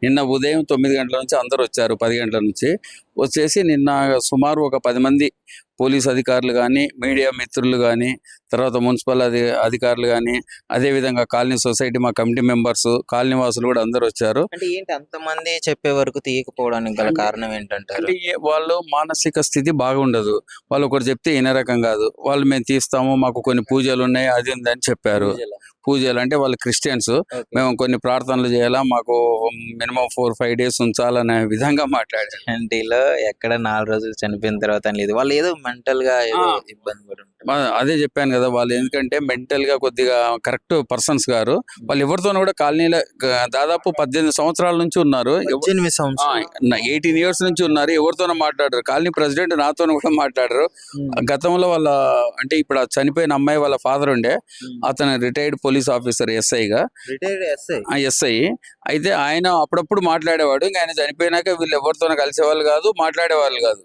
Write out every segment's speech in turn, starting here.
నిన్న ఉదయం 9 గంటల నుంచి అందరూ వచ్చారు. 10 గంటల నుంచి వచ్చేసి నిన్న సుమారు ఒక 10 మంది పోలీస్ అధికారులు కానీ, మీడియా మిత్రులు కానీ, తర్వాత మున్సిపల్ అధికారులు కానీ, అదేవిధంగా కాలనీ సొసైటీ మా కమిటీ మెంబర్స్, కాలనీ వాసులు కూడా అందరూ వచ్చారు. అంటే ఏంటి అంతమంది చెప్పే వరకు తీయకపోవడానికి గల కారణం ఏంటంటారు? అంటే వాళ్ళు మానసిక స్థితి బాగుండదు. వాళ్ళు ఒకరు చెప్తే ఇనే రకం కాదు. వాళ్ళు మేము తీస్తాము, మాకు కొన్ని పూజలు ఉన్నాయి, అది ఉందని చెప్పారు. పూజలు అంటే వాళ్ళు క్రిస్టియన్స్, మేము కొన్ని ప్రార్థనలు చేయాలా, మాకు మినిమం 4-5 డేస్ ఉంచాలనే విధంగా మాట్లాడారు. ఇంటిలో ఎక్కడ 4 రోజులు చనిపోయిన తర్వాత అని లేదు, వాళ్ళు ఏదో మెంటల్ గా ఏదో ఇబ్బంది పడి ఉంటారు. అదే చెప్పాను కదా, వాళ్ళు ఎందుకంటే మెంటల్ గా కొద్దిగా కరెక్ట్ పర్సన్స్ గారు. వాళ్ళు ఎవరితోనూ కూడా కాలనీలో దాదాపు 18 సంవత్సరాల నుంచి ఉన్నారు. 18 సంవత్సరాలు 18 ఇయర్స్ నుంచి ఉన్నారు. ఎవరితోనో మాట్లాడరు. కాలనీ ప్రెసిడెంట్ నాతో కూడా మాట్లాడరు. గతంలో వాళ్ళ అంటే ఇప్పుడు చనిపోయిన అమ్మాయి వాళ్ళ ఫాదర్ ఉండే, అతను రిటైర్డ్ పోలీస్ ఆఫీసర్, ఎస్ఐగా. ఎస్ఐ అయితే ఆయన అప్పుడప్పుడు మాట్లాడేవాడు. ఇంకా ఆయన చనిపోయినాక వీళ్ళు ఎవరితోనో కలిసేవాళ్ళు కాదు, మాట్లాడేవాళ్ళు కాదు.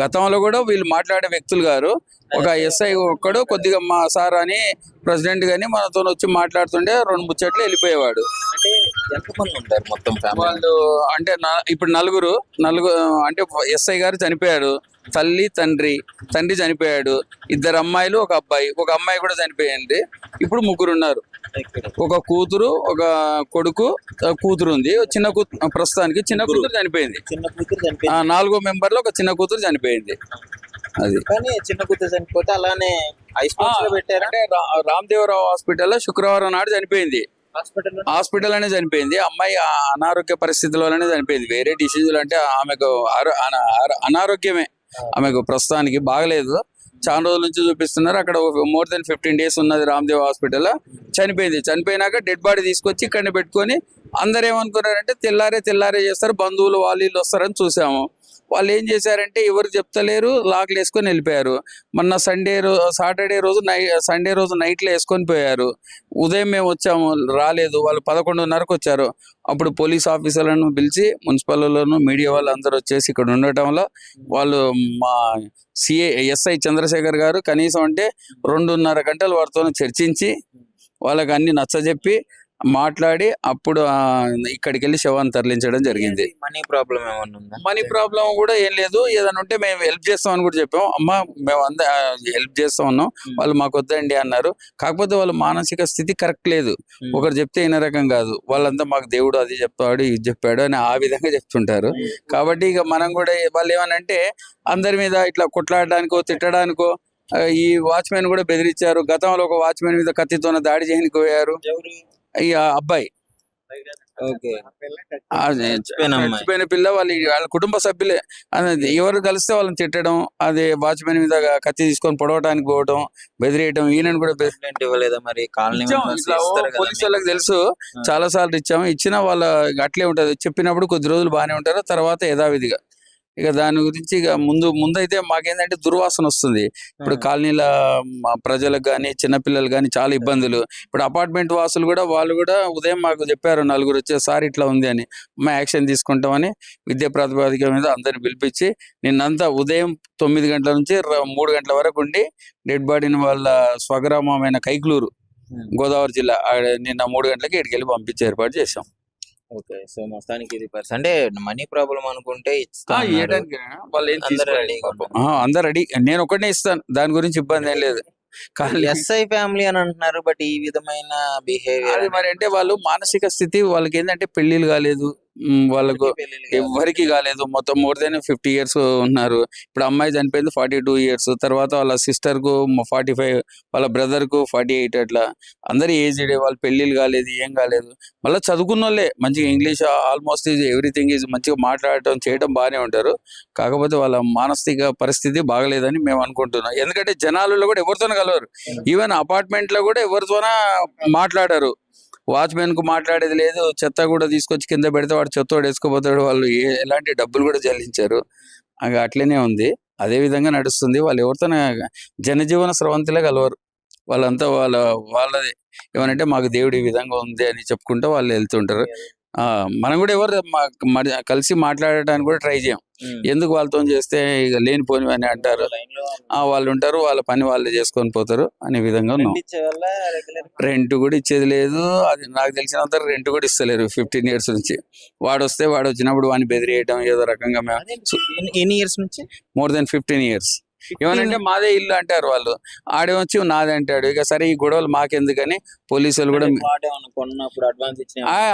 గతంలో కూడా వీళ్ళు మాట్లాడే వ్యక్తులు గారు. ఒక ఎస్ఐ ఒక్కడు కొద్దిగా మా సార్ అని ప్రెసిడెంట్ గాని మనతో వచ్చి మాట్లాడుతుండే 2 ముచ్చట్లు వెళ్ళిపోయేవాడు. అంటే ఎంతమంది ఉంటారు మొత్తం ఫ్యామిలీ? వాళ్ళు అంటే ఇప్పుడు నలుగురు అంటే ఎస్ఐ గారు చనిపోయారు. తల్లి తండ్రి చనిపోయాడు. 2 అమ్మాయిలు, ఒక అబ్బాయి. ఒక అమ్మాయి కూడా చనిపోయింది. ఇప్పుడు 3 ఉన్నారు. ఒక కూతురు, ఒక కొడుకు, కూతురు ఉంది. చిన్న కూతురు ప్రస్తుతానికి చిన్న కూతురు చనిపోయింది. చిన్న కూతురు చనిపోయింది. 4వ మెంబర్ లో ఒక చిన్న కూతురు చనిపోయింది. అది కానీ చిన్న కూతురు చనిపోతే అలానే ఐసీయూలో పెట్టారు. అంటే రామదేవరావు హాస్పిటల్లో శుక్రవారం నాడు చనిపోయింది. హాస్పిటల్ అనే చనిపోయింది. అమ్మాయి అనారోగ్య పరిస్థితుల్లోనే చనిపోయింది. వేరే డిసీజులు అంటే ఆమెకు అనారోగ్యమే. ఆమెకు ప్రస్తుతానికి బాగలేదు. చాలా రోజుల నుంచి చూపిస్తున్నారు. అక్కడ మోర్ దెన్ 15 డేస్ ఉన్నది రామదేవ్ హాస్పిటల్లో. చనిపోయింది. చనిపోయినాక డెడ్ బాడీ తీసుకొచ్చి ఇక్కడనే పెట్టుకొని అందరు ఏమనుకున్నారంటే తెల్లారే చేస్తారు, బంధువులు వాళ్ళు వీళ్ళు వస్తారని చూసాము. వాళ్ళు ఏం చేశారంటే ఎవరికి చెప్తలేరు, లాక్లు వేసుకొని వెళ్ళిపోయారు. మొన్న సండే రోజు నైట్లో వేసుకొని పోయారు. ఉదయం మేము వచ్చాము, రాలేదు. వాళ్ళు 11:30కు వచ్చారు. అప్పుడు పోలీస్ ఆఫీసర్లను పిలిచి మున్సిపల్లోను మీడియా వాళ్ళు అందరూ వచ్చేసి ఇక్కడ ఉండటంలో వాళ్ళు మా ఎస్ఐ చంద్రశేఖర్ గారు కనీసం అంటే 2.5 గంటలు వారితో చర్చించి వాళ్ళకి అన్ని నచ్చజెప్పి మాట్లాడి అప్పుడు ఇక్కడికి వెళ్ళి శవాన్ని తరలించడం జరిగింది. మనీ ప్రాబ్లం ఏమన్నా ఉందా? మనీ ప్రాబ్లం కూడా ఏం లేదు. ఏదైనా ఉంటే మేము హెల్ప్ చేస్తామని కూడా చెప్పాము. అమ్మ మేము హెల్ప్ చేస్తా ఉన్నాం, వాళ్ళు మాకు వద్దండి అన్నారు. కాకపోతే వాళ్ళ మానసిక స్థితి కరెక్ట్ లేదు. ఒకరు చెప్తే ఇన్న రకం కాదు. వాళ్ళంతా మాకు దేవుడు అది చెప్తాడు, ఇది చెప్పాడు అని ఆ విధంగా చెప్తుంటారు. కాబట్టి ఇక మనం కూడా వాళ్ళు ఏమనంటే అందరి మీద ఇట్లా కొట్లాడడానికో తిట్టడానికో ఈ వాచ్మెన్ కూడా బెదిరించారు. గతంలో ఒక వాచ్మెన్ మీద కత్తితోన దాడి చేయడానికి పోయారు. ఈ అబ్బాయి చచ్చిపోయిన పిల్ల వాళ్ళ కుటుంబ సభ్యులే. ఎవరు కలిస్తే వాళ్ళని తిట్టడం, అదే వాచ్మెన్ మీద కత్తి తీసుకొని పొడవటానికి పోవడం, బెదిరియటం. ఈయనను కూడా ఇవ్వలేదా మరి? పోలీసు వాళ్ళకి తెలుసు, చాలా సార్లు ఇచ్చిన వాళ్ళ అట్లే ఉంటది. చెప్పినప్పుడు కొద్ది రోజులు బాగానే ఉంటారు, తర్వాత యథావిధిగా ఇక దాని గురించి ఇక ముందైతే మాకేంటంటే దుర్వాసన వస్తుంది. ఇప్పుడు కాలనీల ప్రజలకు కానీ చిన్నపిల్లలు కానీ చాలా ఇబ్బందులు. ఇప్పుడు అపార్ట్మెంట్ వాసులు కూడా వాళ్ళు కూడా ఉదయం మాకు చెప్పారు, 4 వచ్చేసారి ఇట్లా ఉంది అని. మా యాక్షన్ తీసుకుంటామని విద్యా ప్రాతిపదిక మీద అందరిని పిలిపించి నిన్నంతా ఉదయం 9 గంటల నుంచి 3 గంటల వరకు ఉండి డెడ్ బాడీని వాళ్ళ స్వగ్రామమైన కైక్లూరు, గోదావరి జిల్లా, నిన్న 3 గంటలకి ఇక్కడికి వెళ్ళి పంపించే ఏర్పాటు చేశాం. ఓకే, సో మొత్తానికి ఇది అంటే మనీ ప్రాబ్లం అనుకుంటే వాళ్ళు అందరు రెడీ, నేను ఒకటే ఇస్తాను, దాని గురించి ఇబ్బంది ఏం లేదు. ఎస్ఐ ఫ్యామిలీ అని అంటున్నారు, బట్ ఈ విధమైన బిహేవియర్ మరి అంటే వాళ్ళు మానసిక స్థితి వాళ్ళకి ఏంటంటే పెళ్లిళ్ళు కాలేదు, వాళ్ళకు ఎవరికి కాలేదు. మొత్తం మోర్ దెన్ 50 ఇయర్స్ ఉన్నారు. ఇప్పుడు అమ్మాయి చనిపోయింది 42 ఇయర్స్. తర్వాత వాళ్ళ సిస్టర్ కు 45, వాళ్ళ బ్రదర్ కు 48. అట్లా అందరు ఏజ్డ్. వాళ్ళు పెళ్లిళ్ళు కాలేదు, ఏం కాలేదు. మళ్ళీ చదువుకున్న వాళ్ళే, మంచిగా ఇంగ్లీష్ ఆల్మోస్ట్ ఎవ్రీథింగ్ ఈజ్ మంచిగా మాట్లాడటం చేయడం బాగానే ఉంటారు. కాకపోతే వాళ్ళ మానసిక పరిస్థితి బాగలేదని మేము అనుకుంటున్నాం. ఎందుకంటే జనాలలో కూడా ఎవరితోనూ కలవరు. ఈవెన్ అపార్ట్మెంట్ లో కూడా ఎవరితోనా మాట్లాడారు. వాచ్మెన్ కు మాట్లాడేది లేదు. చెత్త కూడా తీసుకొచ్చి కింద పెడితే వాడు చెత్తోడు వేసుకోపోతాడు. వాళ్ళు ఎలాంటి డబ్బులు కూడా చెల్లించారు. అట్లనే ఉంది, అదే విధంగా నడుస్తుంది. వాళ్ళు ఎవరితోనే జనజీవన స్రవంతిలో కలవరు. వాళ్ళంతా వాళ్ళదే ఏమనంటే మాకు దేవుడు ఈ విధంగా ఉంది అని చెప్పుకుంటూ వాళ్ళు వెళ్తుంటారు. మనం కూడా ఎవరు కలిసి మాట్లాడటానికి కూడా ట్రై చేయం. ఎందుకు వాళ్ళతో చేస్తే ఇక లేనిపోని అని అంటారు. వాళ్ళు ఉంటారు, వాళ్ళ పని వాళ్ళు చేసుకొని పోతారు అనే విధంగా ఉన్నాం. రెంట్ కూడా ఇచ్చేది లేదు. అది నాకు తెలిసినంత రెంట్ కూడా ఇస్తలేరు 15 years నుంచి. వాడు వచ్చినప్పుడు వాడిని బెదిరియటం ఏదో రకంగా ఎన్ని ఇయర్స్ నుంచి? More than 15 years. ఏమనంటే మాదే ఇల్లు అంటారు వాళ్ళు, ఆడే వచ్చి నాదే అంటాడు. ఇక సరే ఈ గొడవలు మాకెందుకని పోలీసులు కూడా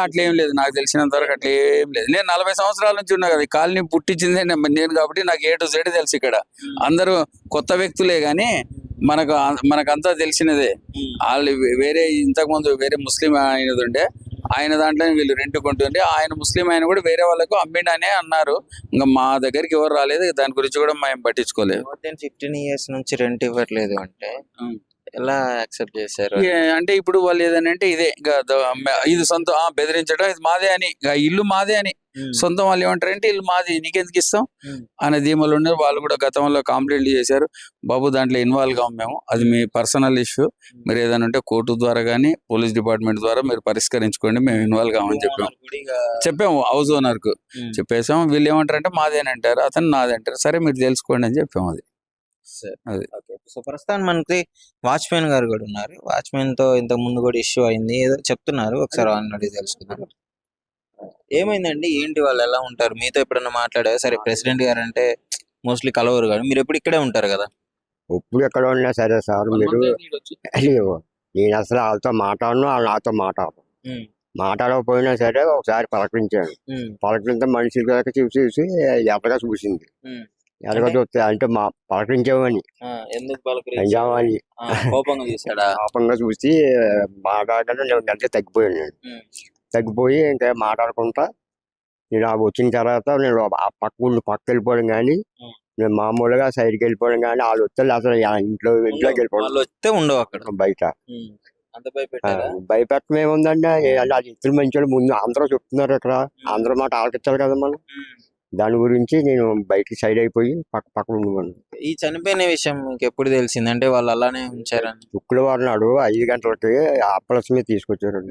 అట్లా ఏం లేదు. నాకు తెలిసినంత వరకు అట్లా ఏం లేదు. నేను 40 సంవత్సరాల నుంచి ఉన్నా కదా, ఈ కాలనీ పుట్టించిందే నేను కాబట్టి నాకు A to Z తెలుసు. ఇక్కడ అందరూ కొత్త వ్యక్తులే గాని మనకంతా తెలిసినదే. వాళ్ళు వేరే ఇంతకుముందు వేరే ముస్లిం అయినది ఉండే, ఆయన దాంట్లో వీళ్ళు రెంట్ కొంటుండే. ఆయన ముస్లిం ఆయన కూడా వేరే వాళ్ళకు అమ్మిండనే అన్నారు. ఇంకా మా దగ్గరికి ఎవరు రాలేదు, దాని గురించి కూడా మేము పట్టించుకోలేదు. 15 years నుంచి రెంట్ ఇవ్వట్లేదు అంటే ఎలా యాక్సెప్ట్ చేశారు? అంటే ఇప్పుడు వాళ్ళు ఏదనంటే ఇదే ఇది సొంతం బెదిరించడం, ఇది మాదే అని, ఇల్లు మాదే అని సొంతం. వాళ్ళు ఏమంటారంటే ఇల్లు మాది, నీకెందుకు ఇస్తాం అనే ధీమలు ఉన్నారు. వాళ్ళు కూడా గతంలో కంప్లైంట్ చేశారు, బాబు దాంట్లో ఇన్వాల్వ్ కావు మేము, అది మీ పర్సనల్ ఇష్యూ, మీరు ఏదైనా ఉంటే కోర్టు ద్వారా కానీ పోలీస్ డిపార్ట్మెంట్ ద్వారా మీరు పరిష్కరించుకోండి, మేము ఇన్వాల్వ్ కావని చెప్పాము హౌస్ ఓనర్ కు చెప్పేసాం. వీళ్ళు ఏమంటారంటే మాదేని అంటారు, అతను నాది అంటారు. సరే మీరు తెలుసుకోండి అని చెప్పాము. అది సో ప్రస్తుతం మనకి వాచ్మెన్ గారు కూడా ఉన్నారు. వాచ్మెన్ తో ఇంతకు ముందు కూడా ఇష్యూ అయింది ఏదో చెప్తున్నారు, ఒకసారి అన్నది తెలుసుకుందాం. ఏమైందండి, ఏంటి, వాళ్ళు ఎలా ఉంటారు? మీతో ఎప్పుడన్నా మాట్లాడారు? సరే ప్రెసిడెంట్ గారు అంటే మోస్ట్లీ కలవరు కానీ మీరు ఎప్పుడు ఇక్కడే ఉంటారు కదా. ఎప్పుడు ఎక్కడ ఉన్నా సరే సార్, మీరు నేను అసలు వాళ్ళతో మాట్లాడను, వాళ్ళు నాతో మాట్లాడకపోయినా సరే ఒకసారి పలకరించాను. పలకరించే మనిషి చూసి ఎప్పగా చూసింది. ఎలాగో చూస్తే అంటే పలకరించామని కోపంగా చూసి మాట్లాడకుండా నేను గంటే తగ్గిపోయాను. తగ్గిపోయి ఇంకా మాట్లాడుకుంటా నేను వచ్చిన తర్వాత నేను పక్క వెళ్ళిపోవడం కానీ, నేను మామూలుగా సైడ్కి వెళ్ళిపోవడం కానీ, వాళ్ళు వస్తే అసలు ఇంట్లోకి వెళ్ళిపోవడం ఉండవు అక్కడ బయట. భయపెట్టడం ఏముందండి, అది ఇద్దరు మంచి ముందు అందరూ చెప్తున్నారు ఇక్కడ, అందరూ మాట ఆలకించాలి కదా మనం. దాని గురించి నేను బయటికి సైడ్ అయిపోయి పక్కన ఉండేవాడిని. ఈ చనిపోయిన విషయం మీకు ఎప్పుడు తెలిసింది? అంటే వాళ్ళు అలానే ఉంచారని శుక్రవారం నాడు 5 గంటలకి అప్పలస్ మీద తీసుకొచ్చారు.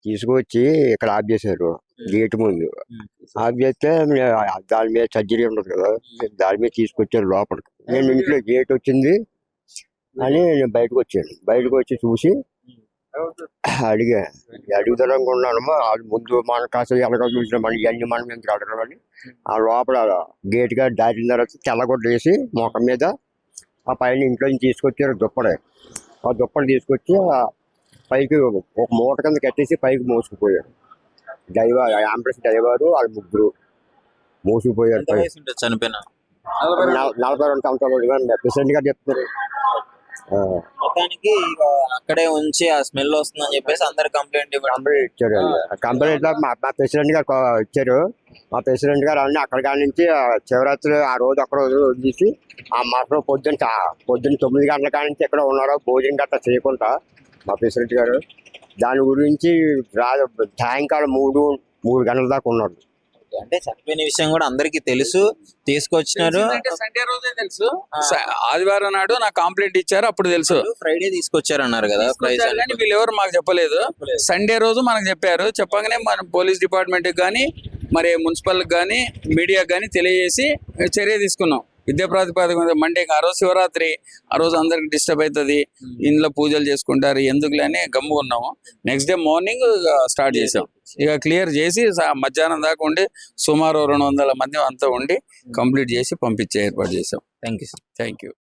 తీసుకొచ్చి ఇక్కడ ఆఫ్ చేశారు గేట్ ముందు. ఆఫ్ చేస్తే దాని మీద సర్జరీ ఉండదు కదా, దాని మీద తీసుకొచ్చారు లోపలికి. నేను ఇంట్లో గేట్ వచ్చింది అని నేను బయటకు వచ్చాను. బయటకు వచ్చి చూసి అడుగుదనుకున్నాను. వాళ్ళు ముందు మన కాస్త ఎలాగో చూసిన మనం ఇవన్నీ మనం ఎందుకు అడగమని ఆ లోపల గేట్ గా దాటిన తర్వాత తెల్లగొడ్డ వేసి మొఖం మీద ఆ పైన ఇంట్లో నుంచి తీసుకొచ్చారు దుప్పడే. ఆ దుప్పటి తీసుకొచ్చి పైకి ఒక మూట కింద కట్టేసి పైకి మోసుకుపోయారు. అంబులెన్స్ డ్రైవరు వాళ్ళు ముగ్గురు మోసుకుపోయారు. చనిపోయిన 42 సంవత్సరాలు ప్రెసిడెంట్ గారు చెప్తారు. మొత్తానికి అక్కడే ఉంచి ఆ స్మెల్ వస్తుందని చెప్పేసి అందరు కంప్లైంట్ ఇచ్చారు. కంప్లైంట్ మా ప్రెసిడెంట్ గారు ఇచ్చారు. మా ప్రెసిడెంట్ గారు అన్నీ అక్కడ కాడి నుంచి శివరాత్రి ఆ రోజు ఒక్క రోజు తీసి ఆ మాసం పొద్దున్న 9 గంటల కాడి నుంచి ఎక్కడ ఉన్నారో భోజనం గట్రా చేయకుండా మా ప్రెసిడెంట్ గారు. దాని గురించి సాయంకాలం 3 గంటల దాకా ఉన్నారు. అంటే చనిపోయిన విషయం కూడా అందరికి తెలుసు, తీసుకొచ్చినారు. సండే రోజే తెలుసు, ఆదివారం నాడు నాకు కంప్లైంట్ ఇచ్చారు, అప్పుడు తెలుసు. ఫ్రైడే తీసుకొచ్చారు అన్నారు కదా, వీళ్ళు ఎవరు మాకు చెప్పలేదు. సండే రోజు మనకు చెప్పారు. చెప్పగానే మన పోలీస్ డిపార్ట్మెంట్ కానీ మరి మున్సిపల్ కానీ మీడియాకి కానీ తెలియజేసి చర్య తీసుకున్నాం. విద్యా ప్రాతిపదిక మండే ఆ రోజు శివరాత్రి, ఆ రోజు అందరికి డిస్టర్బ్ అవుతుంది, ఇంట్లో పూజలు చేసుకుంటారు, ఎందుకులే అని గమ్ము ఉన్నాము. నెక్స్ట్ డే మార్నింగ్ స్టార్ట్ చేసాం. ఇక క్లియర్ చేసి మధ్యాహ్నం దాకా ఉండి సుమారు 200 మంది అంతా ఉండి కంప్లీట్ చేసి పంపించే ఏర్పాటు చేసాం. Thank you.